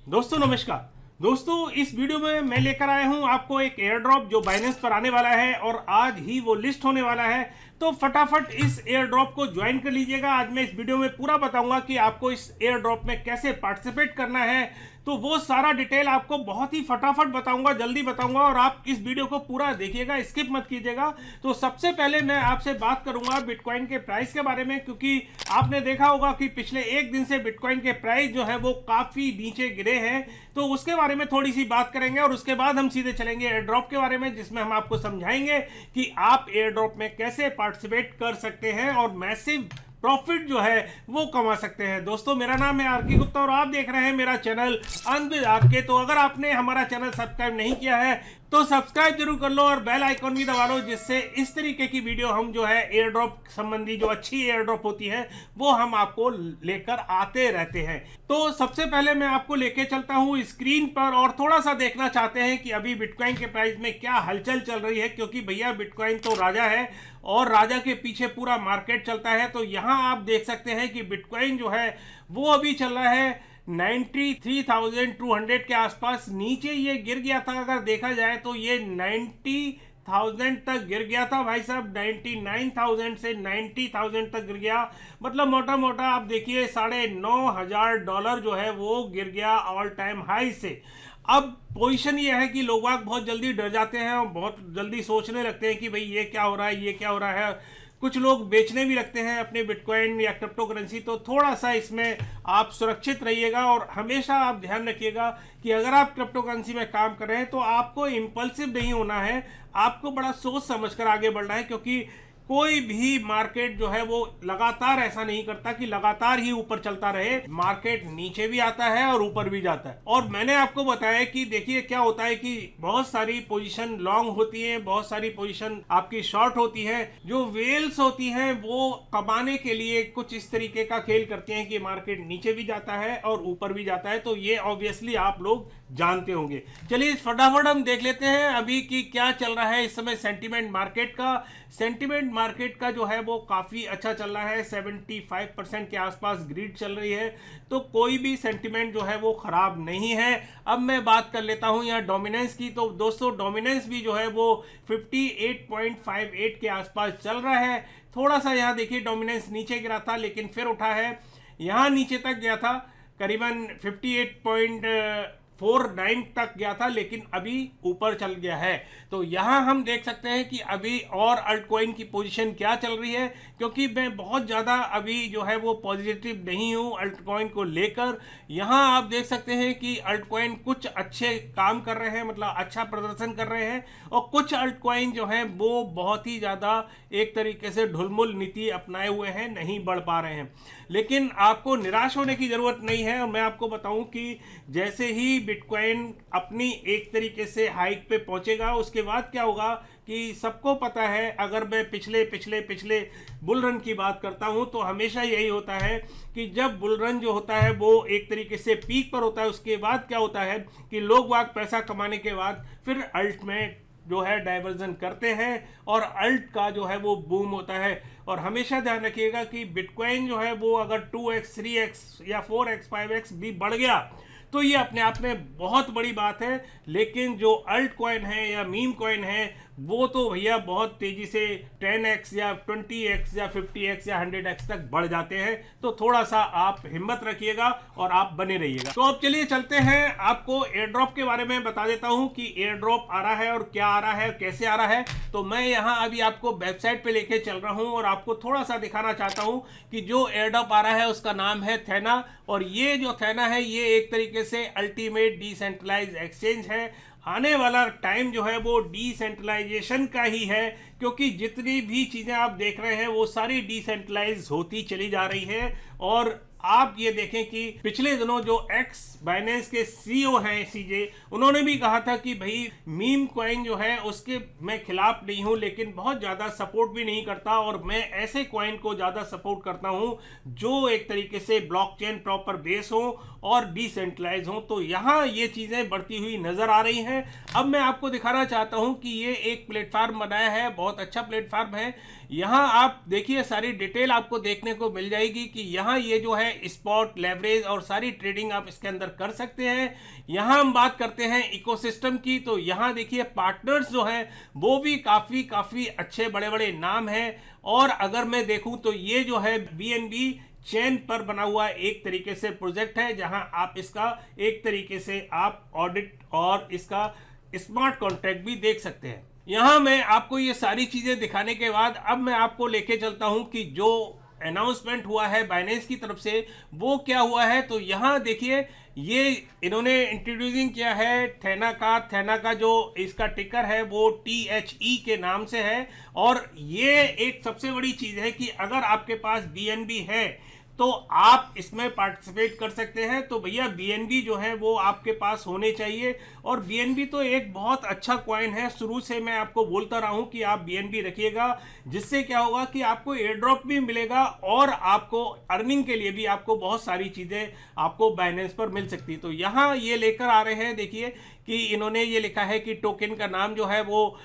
दोस्तों नमस्कार। दोस्तों इस वीडियो में मैं लेकर आया हूं आपको एक एयर ड्रॉप जो बाइनेंस पर आने वाला है और आज ही वो लिस्ट होने वाला है। तो फटाफट इस एयर ड्रॉप को ज्वाइन कर लीजिएगा। आज मैं इस वीडियो में पूरा बताऊंगा कि आपको इस एयर ड्रॉप में कैसे पार्टिसिपेट करना है। तो वो सारा डिटेल आपको बहुत ही फटाफट बताऊंगा, जल्दी बताऊंगा और आप इस वीडियो को पूरा देखिएगा, स्किप मत कीजिएगा। तो सबसे पहले मैं आपसे बात करूंगा बिटकॉइन के प्राइस के बारे में, क्योंकि आपने देखा होगा कि पिछले एक दिन से बिटकॉइन के प्राइस जो है वो काफी नीचे गिरे हैं। तो उसके बारे में थोड़ी सी बात करेंगे और उसके बाद हम सीधे चलेंगे एयर ड्रॉप के बारे में, जिसमें हम आपको समझाएंगे कि आप एयर ड्रॉप में कैसे पार्टिसिपेट कर सकते हैं और मैसिव प्रॉफिट जो है वो कमा सकते हैं। दोस्तों मेरा नाम है आरके गुप्ता और आप देख रहे हैं मेरा चैनल अंत विद आरके। तो अगर आपने हमारा चैनल सब्सक्राइब नहीं किया है तो सब्सक्राइब जरूर कर लो और बेल आइकॉन भी दबा लो, जिससे इस तरीके की वीडियो हम जो है एयर ड्रॉप संबंधी जो अच्छी एयर ड्रॉप होती है वो हम आपको लेकर आते रहते हैं। तो सबसे पहले मैं आपको लेके चलता हूं स्क्रीन पर और थोड़ा सा देखना चाहते हैं कि अभी बिटकॉइन के प्राइस में क्या हलचल चल रही है, क्योंकि भैया बिटकॉइन तो राजा है और राजा के पीछे पूरा मार्केट चलता है। तो यहाँ आप देख सकते हैं कि बिटकॉइन जो है वो अभी चल रहा है 93,200 के आसपास। नीचे ये गिर गया था, अगर देखा जाए तो ये 90,000 तक गिर गया था भाई साहब। 99,000 से 90,000 तक गिर गया, मतलब मोटा मोटा आप देखिए $9,500 जो है वो गिर गया ऑल टाइम हाई से। अब पोजीशन ये है कि लोग बहुत जल्दी डर जाते हैं और बहुत जल्दी सोचने लगते हैं कि भाई ये क्या हो रहा है, ये क्या हो रहा है। कुछ लोग बेचने भी लगते हैं अपने बिटकॉइन या क्रिप्टो करेंसी। तो थोड़ा सा इसमें आप सुरक्षित रहिएगा और हमेशा आप ध्यान रखिएगा कि अगर आप क्रिप्टो करेंसी में काम कर रहे हैं तो आपको इम्पल्सिव नहीं होना है, आपको बड़ा सोच समझकर आगे बढ़ना है, क्योंकि कोई भी मार्केट जो है वो लगातार ऐसा नहीं करता कि लगातार ही ऊपर चलता रहे। मार्केट नीचे भी आता है और ऊपर भी जाता है। और मैंने आपको बताया कि देखिए क्या होता है कि बहुत सारी पोजीशन लॉन्ग होती है, बहुत सारी पोजीशन आपकी शॉर्ट होती है। जो वेल्स होती हैं वो कमाने के लिए कुछ इस तरीके का खेल करते हैं कि मार्केट नीचे भी जाता है और ऊपर भी जाता है। तो ये ऑब्वियसली आप लोग जानते होंगे। चलिए फटाफट हम देख लेते हैं अभी कि क्या चल रहा है इस समय सेंटीमेंट मार्केट का। सेंटीमेंट मार्केट का जो है वो काफ़ी अच्छा चल रहा है, 75% के आसपास ग्रीड चल रही है। तो कोई भी सेंटीमेंट जो है वो ख़राब नहीं है। अब मैं बात कर लेता हूं यहाँ डोमिनेंस की। तो दोस्तों डोमिनेंस भी जो है वो 58.58 के आसपास चल रहा है। थोड़ा सा यहाँ देखिए डोमिनेंस नीचे गिरा था लेकिन फिर उठा है, यहाँ नीचे तक गया था, करीबन 58.49 तक गया था लेकिन अभी ऊपर चल गया है। तो यहाँ हम देख सकते हैं कि अभी और अल्टकॉइन की पोजीशन क्या चल रही है, क्योंकि मैं बहुत ज़्यादा अभी जो है वो पॉजिटिव नहीं हूँ अल्टकॉइन को लेकर। यहाँ आप देख सकते हैं कि अल्टकॉइन कुछ अच्छे काम कर रहे हैं, मतलब अच्छा प्रदर्शन कर रहे हैं, और कुछ अल्टकॉइन जो है वो बहुत ही ज़्यादा एक तरीके से ढुलमुल नीति अपनाए हुए हैं, नहीं बढ़ पा रहे हैं। लेकिन आपको निराश होने की ज़रूरत नहीं है। और मैं आपको बताऊं कि जैसे ही बिटकॉइन अपनी एक तरीके से हाइक पे पहुंचेगा उसके बाद क्या होगा कि सबको पता है, अगर मैं पिछले पिछले पिछले बुल रन की बात करता हूं तो हमेशा यही होता है कि जब बुल रन जो होता है वो एक तरीके से पीक पर होता है, उसके बाद क्या होता है कि लोग पैसा कमाने के बाद फिर अल्ट में जो है डाइवर्जन करते हैं और अल्ट का जो है वो बूम होता है। और हमेशा ध्यान रखिएगा कि बिटकॉइन जो है वो अगर 2x 3x या 4x 5x भी बढ़ गया तो ये अपने आप में बहुत बड़ी बात है। लेकिन जो अल्ट कॉइन है या मीम कॉइन है वो तो भैया बहुत तेजी से 10x या 20x या 50x या 100x तक बढ़ जाते हैं। तो थोड़ा सा आप हिम्मत रखिएगा और आप बने रहिएगा। तो अब चलिए चलते हैं, आपको एयर ड्रॉप के बारे में बता देता हूं कि एयर ड्रॉप आ रहा है और क्या आ रहा है, कैसे आ रहा है। तो मैं यहाँ अभी आपको वेबसाइट पे लेके चल रहा हूँ और आपको थोड़ा सा दिखाना चाहता हूँ कि जो एयर ड्रॉप आ रहा है उसका नाम है थेना। और ये जो थेना है ये एक तरीके से अल्टीमेट डिसेंट्रलाइज एक्सचेंज है। आने वाला टाइम जो है वो डिसेंट्रलाइजेशन का ही है, क्योंकि जितनी भी चीज़ें आप देख रहे हैं वो सारी डिसेंट्रलाइज होती चली जा रही है। और आप ये देखें कि पिछले दिनों जो एक्स बाइनेंस के सीईओ हैं सीजे, उन्होंने भी कहा था कि भाई मीम कॉइन जो है उसके मैं खिलाफ नहीं हूं, लेकिन बहुत ज़्यादा सपोर्ट भी नहीं करता और मैं ऐसे कॉइन को ज़्यादा सपोर्ट करता हूं जो एक तरीके से ब्लॉकचेन प्रॉपर बेस हो और डिसेंट्रलाइज हो। तो यहाँ ये चीज़ें बढ़ती हुई नज़र आ रही हैं। अब मैं आपको दिखाना चाहता हूँ कि ये एक प्लेटफार्म बनाया है, बहुत अच्छा प्लेटफार्म है। यहाँ आप देखिए सारी डिटेल आपको देखने को मिल जाएगी कि यहाँ ये जो है स्पॉट, लेवरेज और सारी ट्रेडिंग आप इसके अंदर कर सकते हैं। यहाँ हम बात करते हैं इकोसिस्टम की, तो यहाँ देखिए पार्टनर्स जो हैं वो भी काफ़ी अच्छे बड़े बड़े नाम हैं। और अगर मैं देखूँ तो ये जो है BNB चेन पर बना हुआ एक तरीके से प्रोजेक्ट है, जहां आप इसका एक तरीके से आप ऑडिट और इसका स्मार्ट कॉन्ट्रैक्ट भी देख सकते हैं। यहां मैं आपको ये सारी चीजें दिखाने के बाद अब मैं आपको लेके चलता हूं कि जो अनाउंसमेंट हुआ है बाइनेंस की तरफ से वो क्या हुआ है। तो यहाँ देखिए ये इन्होंने इंट्रोड्यूसिंग किया है थेना का जो इसका टिकर है वो THE के नाम से है। और ये एक सबसे बड़ी चीज़ है कि अगर आपके पास BNB है तो आप इसमें पार्टिसिपेट कर सकते हैं। तो भैया BNB जो है वो आपके पास होने चाहिए। और BNB तो एक बहुत अच्छा कॉइन है, शुरू से मैं आपको बोलता रहा हूं कि आप BNB रखिएगा, जिससे क्या होगा कि आपको एयर ड्रॉप भी मिलेगा और आपको अर्निंग के लिए भी आपको बहुत सारी चीज़ें आपको बाइनेंस पर मिल सकती है। तो यहाँ ये लेकर आ रहे हैं, देखिए कि इन्होंने ये लिखा है कि टोकन का नाम जो है वो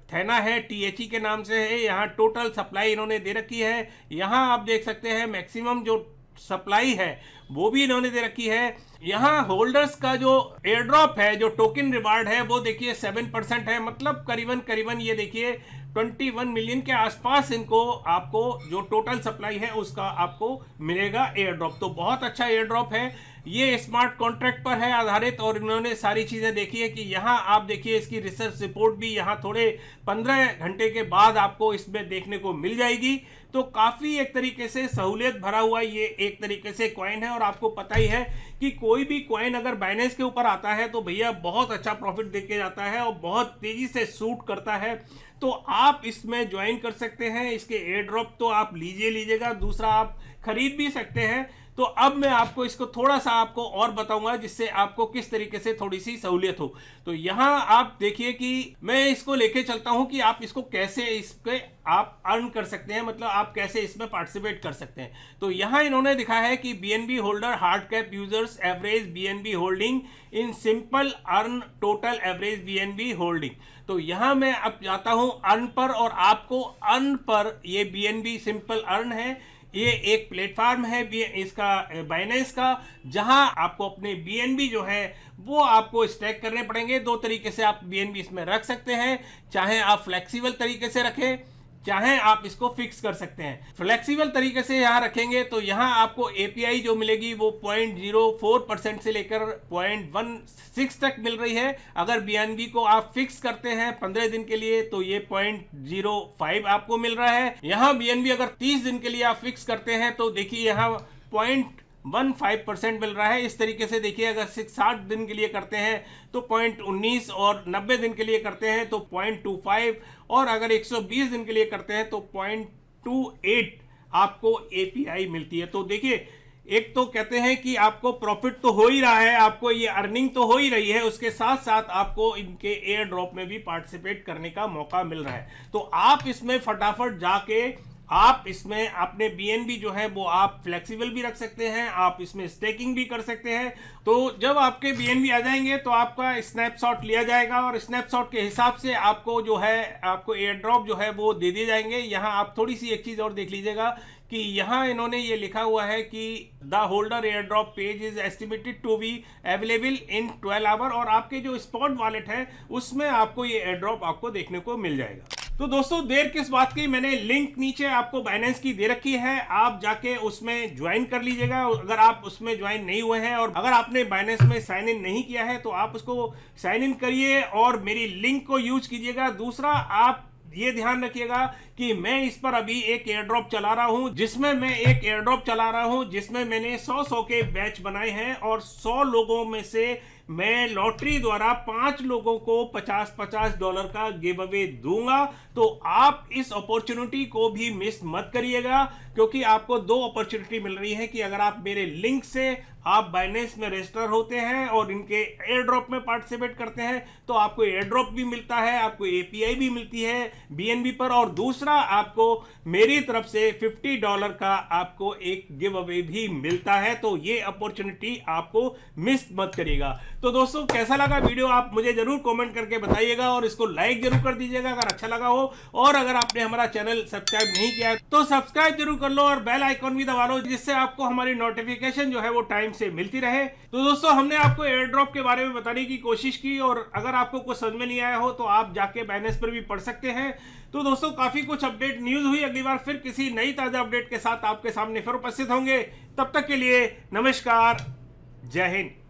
थेना है, THE के नाम से है। यहाँ टोटल सप्लाई इन्होंने दे रखी है। यहाँ आप देख सकते हैं मैक्सिमम जो सप्लाई है वो भी इन्होंने दे रखी है। यहाँ होल्डर्स का जो एयर ड्रॉप है, जो टोकन रिवार्ड है वो देखिए 7% है, मतलब करीबन ये देखिए 21 मिलियन के आसपास इनको आपको जो टोटल सप्लाई है उसका आपको मिलेगा एयर ड्रॉप। तो बहुत अच्छा एयर ड्रॉप है, ये स्मार्ट कॉन्ट्रैक्ट पर है आधारित। और इन्होंने सारी चीज़ें देखी है कि यहाँ आप देखिए इसकी रिसर्च रिपोर्ट भी यहाँ थोड़े 15 घंटे के बाद आपको इसमें देखने को मिल जाएगी। तो काफ़ी एक तरीके से सहूलियत भरा हुआ ये एक तरीके से कॉइन है। और आपको पता ही है कि कोई भी कॉइन अगर बाइनेंस के ऊपर आता है तो भैया बहुत अच्छा प्रॉफिट देके जाता है और बहुत तेज़ी से सूट करता है। तो आप इसमें ज्वाइन कर सकते हैं। इसके एयर ड्रॉप तो आप लीजिएगा, दूसरा आप खरीद भी सकते हैं। तो अब मैं आपको इसको थोड़ा सा आपको और बताऊंगा जिससे आपको किस तरीके से थोड़ी सी सहूलियत हो। तो यहाँ आप देखिए कि मैं इसको लेके चलता हूँ कि आप इसको कैसे इस पे आप अर्न कर सकते हैं, मतलब आप कैसे इसमें पार्टिसिपेट कर सकते हैं। तो यहाँ इन्होंने दिखा है कि BNB holder hard cap users average BNB holding in simple earn total average BNB holding. तो यहाँ मैं अब जाता हूँ अर्न पर, और आपको अर्न पर ये BNB सिंपल अर्न है, ये एक प्लेटफॉर्म है इसका बाइनेंस का, जहां आपको अपने BNB जो है वो आपको स्टैक करने पड़ेंगे। दो तरीके से आप BNB इसमें रख सकते हैं, चाहे आप फ्लेक्सिबल तरीके से रखें, चाहे आप इसको फिक्स कर सकते हैं। फ्लेक्सिबल तरीके से यहाँ रखेंगे तो यहाँ आपको API जो मिलेगी वो 0.04% से लेकर 0.16 तक मिल रही है। अगर BNB को आप फिक्स करते हैं 15 दिन के लिए तो ये 0.05 आपको मिल रहा है। यहाँ BNB अगर 30 दिन के लिए आप फिक्स करते हैं तो देखिए यहाँ 0.15% मिल रहा है। इस तरीके से देखिए अगर 60 दिन के लिए करते हैं तो 0.19, और 90 दिन के लिए करते हैं तो 0.25, और अगर 120 दिन के लिए करते हैं तो 0.28 आपको API मिलती है। तो देखिए एक तो कहते हैं कि आपको प्रॉफिट तो हो ही रहा है, आपको ये अर्निंग तो हो ही रही है, उसके साथ साथ आपको इनके एयर ड्रॉप में भी पार्टिसिपेट करने का मौका मिल रहा है। तो आप इसमें फटाफट जाके आप इसमें अपने BNB जो है वो आप फ्लेक्सिबल भी रख सकते हैं, आप इसमें स्टेकिंग भी कर सकते हैं। तो जब आपके BNB आ जाएंगे तो आपका स्नैपशॉट लिया जाएगा और स्नैपशॉट के हिसाब से आपको जो है आपको एयर ड्रॉप जो है वो दे दिए जाएंगे। यहाँ आप थोड़ी सी एक चीज़ और देख लीजिएगा कि यहाँ इन्होंने ये लिखा हुआ है कि the holder air drop page is estimated to be available in 12 hour, और आपके जो स्पॉट वॉलेट है उसमें आपको ये एयर ड्रॉप आपको देखने को मिल जाएगा। तो दोस्तों देर किस बात की, मैंने लिंक नीचे आपको बाइनेंस की दे रखी है, आप जाके उसमें ज्वाइन कर लीजिएगा अगर आप उसमें ज्वाइन नहीं हुए हैं। और अगर आपने बाइनेंस में साइन इन नहीं किया है तो आप उसको साइन इन करिए और मेरी लिंक को यूज कीजिएगा। दूसरा आप ये ध्यान रखिएगा कि मैं इस पर अभी एक एयर ड्रॉप चला रहा हूं, जिसमें मैंने 100 के बैच बनाए हैं, और 100 लोगों में से मैं लॉटरी द्वारा 5 लोगों को $50 का गिव अवे दूंगा। तो आप इस अपॉर्चुनिटी को भी मिस मत करिएगा, क्योंकि आपको 2 अपॉर्चुनिटी मिल रही है कि अगर आप मेरे लिंक से आप बाइनेंस में रजिस्टर होते हैं और इनके एयर ड्रॉप में पार्टिसिपेट करते हैं तो आपको एयर ड्रॉप भी मिलता है, आपको API भी मिलती है BNB पर, और दूसरा आपको मेरी तरफ से $50 का आपको एक गिव अवे भी मिलता है। तो ये अपॉर्चुनिटी आपको मिस मत करिएगा। तो दोस्तों कैसा लगा वीडियो आप मुझे जरूर कमेंट करके बताइएगा और इसको लाइक जरूर कर दीजिएगा अगर अच्छा लगा हो। और अगर आपने हमारा चैनल सब्सक्राइब नहीं किया है तो सब्सक्राइब जरूर कर लो और बेल आइकॉन भी दबा लो, जिससे आपको हमारी नोटिफिकेशन जो है वो टाइम से मिलती रहे। तो दोस्तों हमने आपको एयर ड्रॉप के बारे में बताने की कोशिश की, और अगर आपको कुछ समझ में नहीं आया हो तो आप जाके बाइनेंस पर भी पढ़ सकते हैं। तो दोस्तों काफी कुछ अपडेट न्यूज हुई, अगली बार फिर किसी नई ताजा अपडेट के साथ आपके सामने फिर उपस्थित होंगे। तब तक के लिए नमस्कार, जय हिंद।